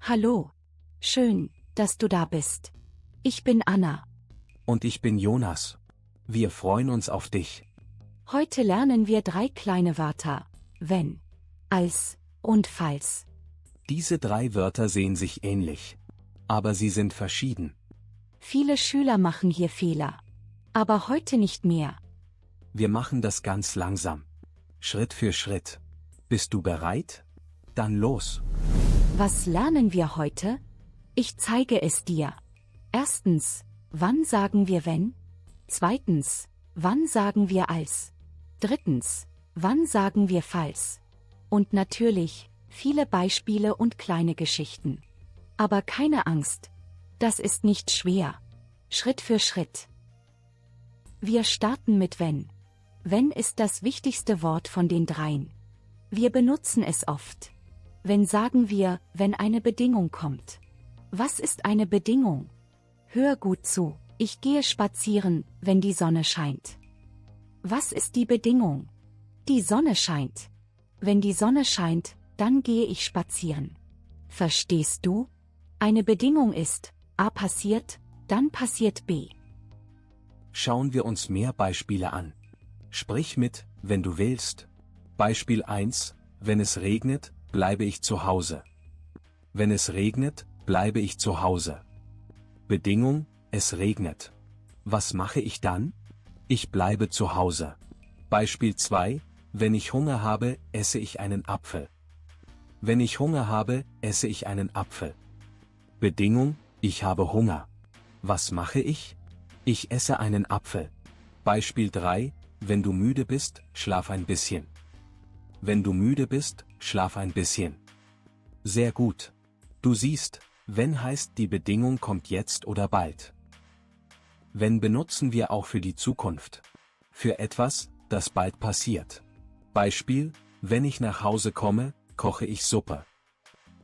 Hallo. Schön, dass du da bist. Ich bin Anna. Und ich bin Jonas. Wir freuen uns auf dich. Heute lernen wir 3 kleine Wörter. Wenn, als und falls. Diese 3 Wörter sehen sich ähnlich. Aber sie sind verschieden. Viele Schüler machen hier Fehler. Aber heute nicht mehr. Wir machen das ganz langsam. Schritt für Schritt. Bist du bereit? Dann los. Was lernen wir heute? Ich zeige es dir. Erstens, wann sagen wir wenn? Zweitens, wann sagen wir als? Drittens, wann sagen wir falls? Und natürlich, viele Beispiele und kleine Geschichten. Aber keine Angst. Das ist nicht schwer. Schritt für Schritt. Wir starten mit wenn. Wenn ist das wichtigste Wort von den 3. Wir benutzen es oft. Wenn sagen wir, wenn eine Bedingung kommt. Was ist eine Bedingung? Hör gut zu. Ich gehe spazieren, wenn die Sonne scheint. Was ist die Bedingung? Die Sonne scheint. Wenn die Sonne scheint, dann gehe ich spazieren. Verstehst du? Eine Bedingung ist, A passiert, dann passiert B. Schauen wir uns mehr Beispiele an. Sprich mit, wenn du willst. Beispiel 1, wenn es regnet, bleibe ich zu Hause. Wenn es regnet, bleibe ich zu Hause. Bedingung, es regnet. Was mache ich dann? Ich bleibe zu Hause. Beispiel 2, wenn ich Hunger habe, esse ich einen Apfel. Wenn ich Hunger habe, esse ich einen Apfel. Bedingung, ich habe Hunger. Was mache ich? Ich esse einen Apfel. Beispiel 3, wenn du müde bist, schlaf ein bisschen. Wenn du müde bist, schlaf ein bisschen. Sehr gut. Du siehst, wenn heißt die Bedingung kommt jetzt oder bald. Wenn benutzen wir auch für die Zukunft. Für etwas, das bald passiert. Beispiel, wenn ich nach Hause komme, koche ich Suppe.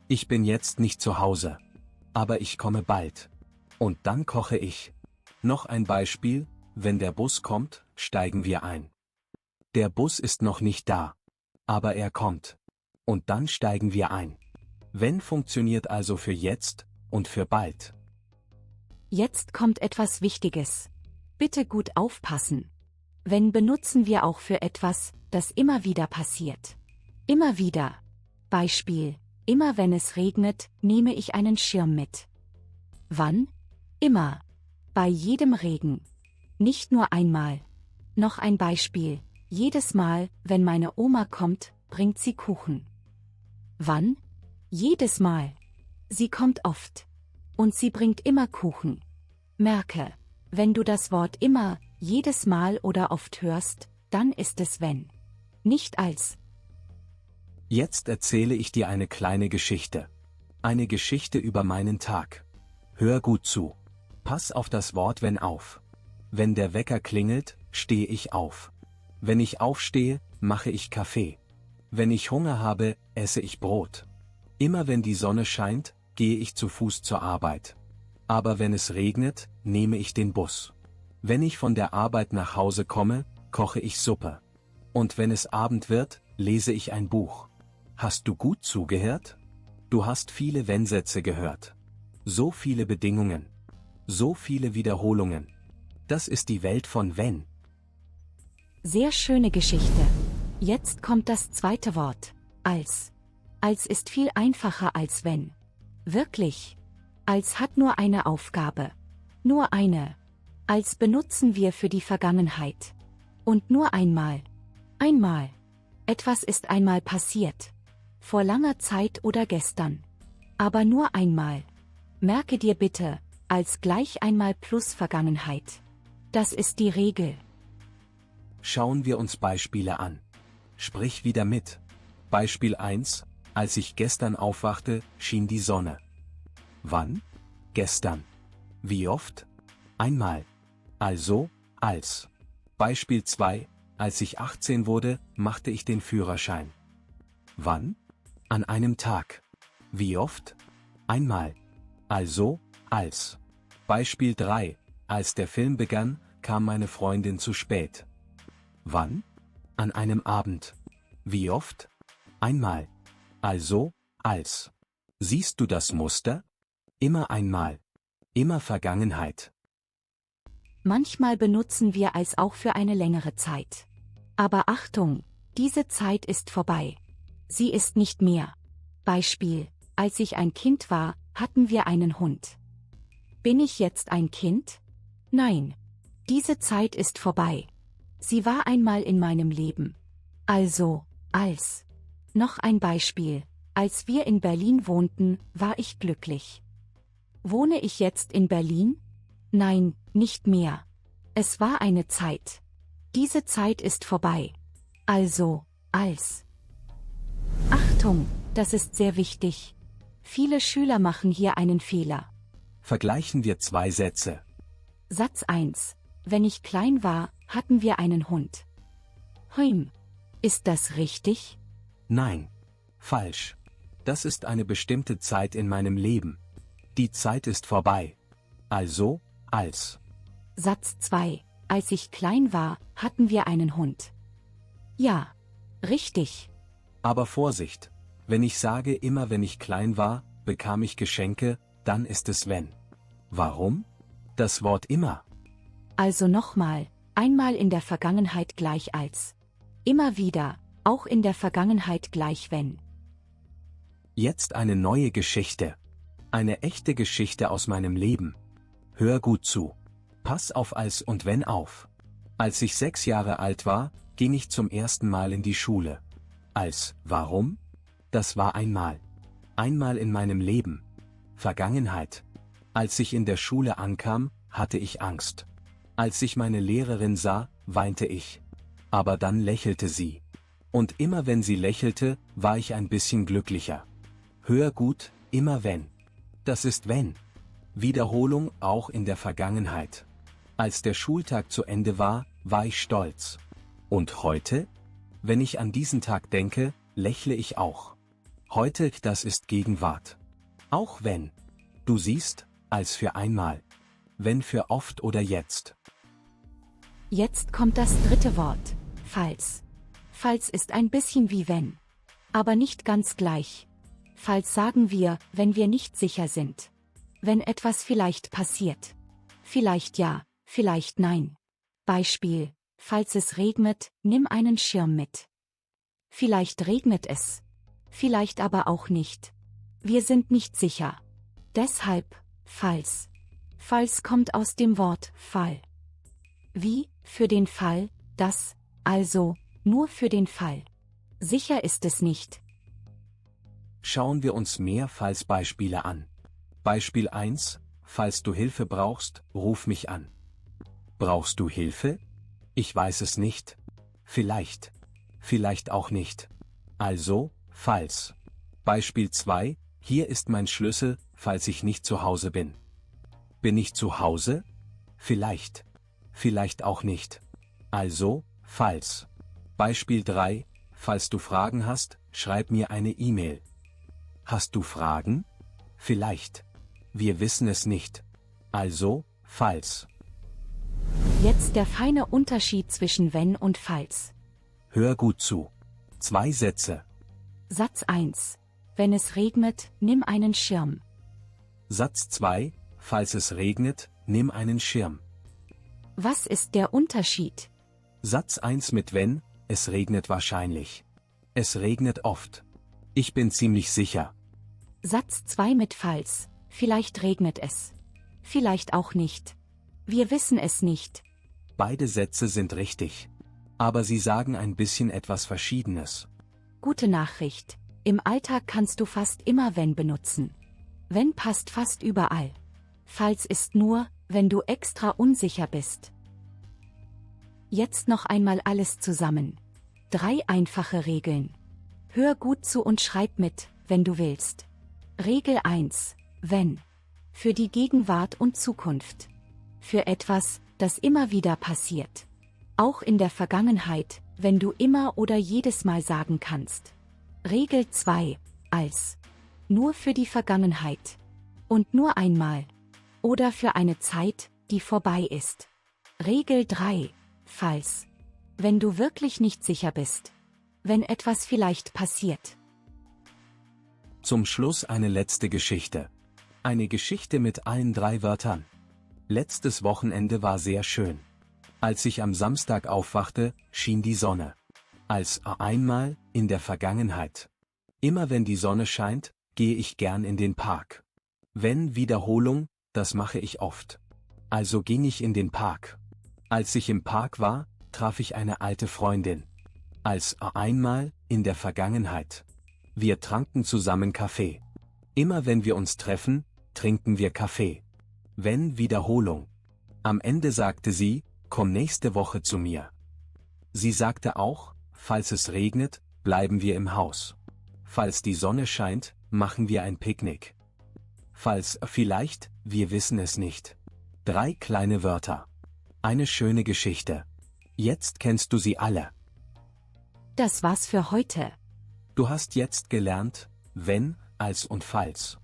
Ich bin jetzt nicht zu Hause. Aber ich komme bald. Und dann koche ich. Noch ein Beispiel, wenn der Bus kommt, steigen wir ein. Der Bus ist noch nicht da. Aber er kommt. Und dann steigen wir ein. Wenn funktioniert also für jetzt und für bald. Jetzt kommt etwas Wichtiges. Bitte gut aufpassen. Wenn benutzen wir auch für etwas, das immer wieder passiert. Immer wieder. Beispiel, immer wenn es regnet, nehme ich einen Schirm mit. Wann? Immer. Bei jedem Regen. Nicht nur einmal. Noch ein Beispiel. Jedes Mal, wenn meine Oma kommt, bringt sie Kuchen. Wann? Jedes Mal. Sie kommt oft. Und sie bringt immer Kuchen. Merke, wenn du das Wort immer, jedes Mal oder oft hörst, dann ist es wenn. Nicht als. Jetzt erzähle ich dir eine kleine Geschichte. Eine Geschichte über meinen Tag. Hör gut zu. Pass auf das Wort wenn auf. Wenn der Wecker klingelt, stehe ich auf. Wenn ich aufstehe, mache ich Kaffee. Wenn ich Hunger habe, esse ich Brot. Immer wenn die Sonne scheint, gehe ich zu Fuß zur Arbeit. Aber wenn es regnet, nehme ich den Bus. Wenn ich von der Arbeit nach Hause komme, koche ich Suppe. Und wenn es Abend wird, lese ich ein Buch. Hast du gut zugehört? Du hast viele Wenn-Sätze gehört. So viele Bedingungen. So viele Wiederholungen. Das ist die Welt von wenn. Sehr schöne Geschichte. Jetzt kommt das zweite Wort. Als. Als ist viel einfacher als wenn. Wirklich. Als hat nur eine Aufgabe. Nur eine. Als benutzen wir für die Vergangenheit. Und nur einmal. Einmal. Etwas ist einmal passiert. Vor langer Zeit oder gestern. Aber nur einmal. Merke dir bitte, als gleich einmal plus Vergangenheit. Das ist die Regel. Schauen wir uns Beispiele an. Sprich wieder mit. Beispiel 1, als ich gestern aufwachte, schien die Sonne. Wann? Gestern. Wie oft? Einmal. Also, als. Beispiel 2, als ich 18 wurde, machte ich den Führerschein. Wann? An einem Tag. Wie oft? Einmal. Also, als. Beispiel 3, als der Film begann, kam meine Freundin zu spät. Wann? An einem Abend. Wie oft? Einmal. Also, als. Siehst du das Muster? Immer einmal. Immer Vergangenheit. Manchmal benutzen wir als auch für eine längere Zeit. Aber Achtung, diese Zeit ist vorbei. Sie ist nicht mehr. Beispiel: Als ich ein Kind war, hatten wir einen Hund. Bin ich jetzt ein Kind? Nein. Diese Zeit ist vorbei. Sie war einmal in meinem Leben. Also, als. Noch ein Beispiel: Als wir in Berlin wohnten, war ich glücklich. Wohne ich jetzt in Berlin? Nein, nicht mehr. Es war eine Zeit. Diese Zeit ist vorbei. Also, als. Achtung, das ist sehr wichtig. Viele Schüler machen hier einen Fehler. Vergleichen wir zwei Sätze. Satz 1. Wenn ich klein war, hatten wir einen Hund. Ist das richtig? Nein. Falsch. Das ist eine bestimmte Zeit in meinem Leben. Die Zeit ist vorbei. Also, als. Satz 2. Als ich klein war, hatten wir einen Hund. Ja. Richtig. Aber Vorsicht. Wenn ich sage immer wenn ich klein war, bekam ich Geschenke, dann ist es wenn. Warum? Das Wort immer. Also nochmal, einmal in der Vergangenheit gleich als. Immer wieder, auch in der Vergangenheit gleich wenn. Jetzt eine neue Geschichte. Eine echte Geschichte aus meinem Leben. Hör gut zu. Pass auf als und wenn auf. Als ich 6 Jahre alt war, ging ich zum ersten Mal in die Schule. Als, warum? Das war einmal. Einmal in meinem Leben. Vergangenheit. Als ich in der Schule ankam, hatte ich Angst. Als ich meine Lehrerin sah, weinte ich. Aber dann lächelte sie. Und immer wenn sie lächelte, war ich ein bisschen glücklicher. Hör gut, immer wenn. Das ist wenn. Wiederholung auch in der Vergangenheit. Als der Schultag zu Ende war, war ich stolz. Und heute? Wenn ich an diesen Tag denke, lächle ich auch. Heute, das ist Gegenwart. Auch wenn. Du siehst, als für einmal. Wenn für oft oder jetzt. Jetzt kommt das dritte Wort, falls. Falls ist ein bisschen wie wenn. Aber nicht ganz gleich. Falls sagen wir, wenn wir nicht sicher sind. Wenn etwas vielleicht passiert. Vielleicht ja, vielleicht nein. Beispiel: Falls es regnet, nimm einen Schirm mit. Vielleicht regnet es. Vielleicht aber auch nicht. Wir sind nicht sicher. Deshalb, falls. Falls kommt aus dem Wort Fall. Wie, für den Fall, dass, also, nur für den Fall. Sicher ist es nicht. Schauen wir uns mehr Fallsbeispiele an. Beispiel 1: Falls du Hilfe brauchst, ruf mich an. Brauchst du Hilfe? Ich weiß es nicht. Vielleicht. Vielleicht auch nicht. Also, falls. Beispiel 2: Hier ist mein Schlüssel, falls ich nicht zu Hause bin. Bin ich zu Hause? Vielleicht. Vielleicht auch nicht. Also, falls. Beispiel 3: Falls du Fragen hast, schreib mir eine E-Mail. Hast du Fragen? Vielleicht. Wir wissen es nicht. Also, falls. Jetzt der feine Unterschied zwischen wenn und falls. Hör gut zu. 2 Sätze. Satz 1. Wenn es regnet, nimm einen Schirm. Satz 2: Falls es regnet, nimm einen Schirm. Was ist der Unterschied? Satz 1 mit wenn: Es regnet wahrscheinlich. Es regnet oft. Ich bin ziemlich sicher. Satz 2 mit falls: Vielleicht regnet es. Vielleicht auch nicht. Wir wissen es nicht. Beide Sätze sind richtig. Aber sie sagen ein bisschen etwas Verschiedenes. Gute Nachricht: Im Alltag kannst du fast immer wenn benutzen. Wenn passt fast überall. Falls ist nur, wenn du extra unsicher bist. Jetzt noch einmal alles zusammen. 3 einfache Regeln. Hör gut zu und schreib mit, wenn du willst. Regel 1. Wenn. Für die Gegenwart und Zukunft. Für etwas, das immer wieder passiert. Auch in der Vergangenheit, wenn du immer oder jedes Mal sagen kannst. Regel 2. Als. Nur für die Vergangenheit. Und nur einmal. Oder für eine Zeit, die vorbei ist. Regel 3. Falls. Wenn du wirklich nicht sicher bist. Wenn etwas vielleicht passiert. Zum Schluss eine letzte Geschichte. Eine Geschichte mit allen 3 Wörtern. Letztes Wochenende war sehr schön. Als ich am Samstag aufwachte, schien die Sonne. Als einmal in der Vergangenheit. Immer wenn die Sonne scheint, gehe ich gern in den Park. Wenn Wiederholung, das mache ich oft. Also ging ich in den Park. Als ich im Park war, traf ich eine alte Freundin. Als einmal in der Vergangenheit. Wir tranken zusammen Kaffee. Immer wenn wir uns treffen, trinken wir Kaffee. Wenn Wiederholung. Am Ende sagte sie, komm nächste Woche zu mir. Sie sagte auch, falls es regnet, bleiben wir im Haus. Falls die Sonne scheint, machen wir ein Picknick. Falls vielleicht, wir wissen es nicht. 3 kleine Wörter. Eine schöne Geschichte. Jetzt kennst du sie alle. Das war's für heute. Du hast jetzt gelernt, wenn, als und falls.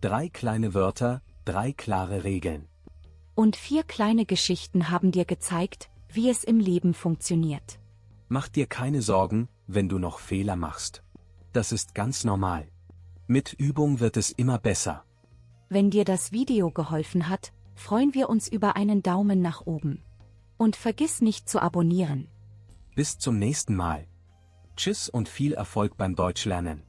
3 kleine Wörter, 3 klare Regeln. Und 4 kleine Geschichten haben dir gezeigt, wie es im Leben funktioniert. Mach dir keine Sorgen, wenn du noch Fehler machst. Das ist ganz normal. Mit Übung wird es immer besser. Wenn dir das Video geholfen hat, freuen wir uns über einen Daumen nach oben. Und vergiss nicht zu abonnieren. Bis zum nächsten Mal. Tschüss und viel Erfolg beim Deutschlernen.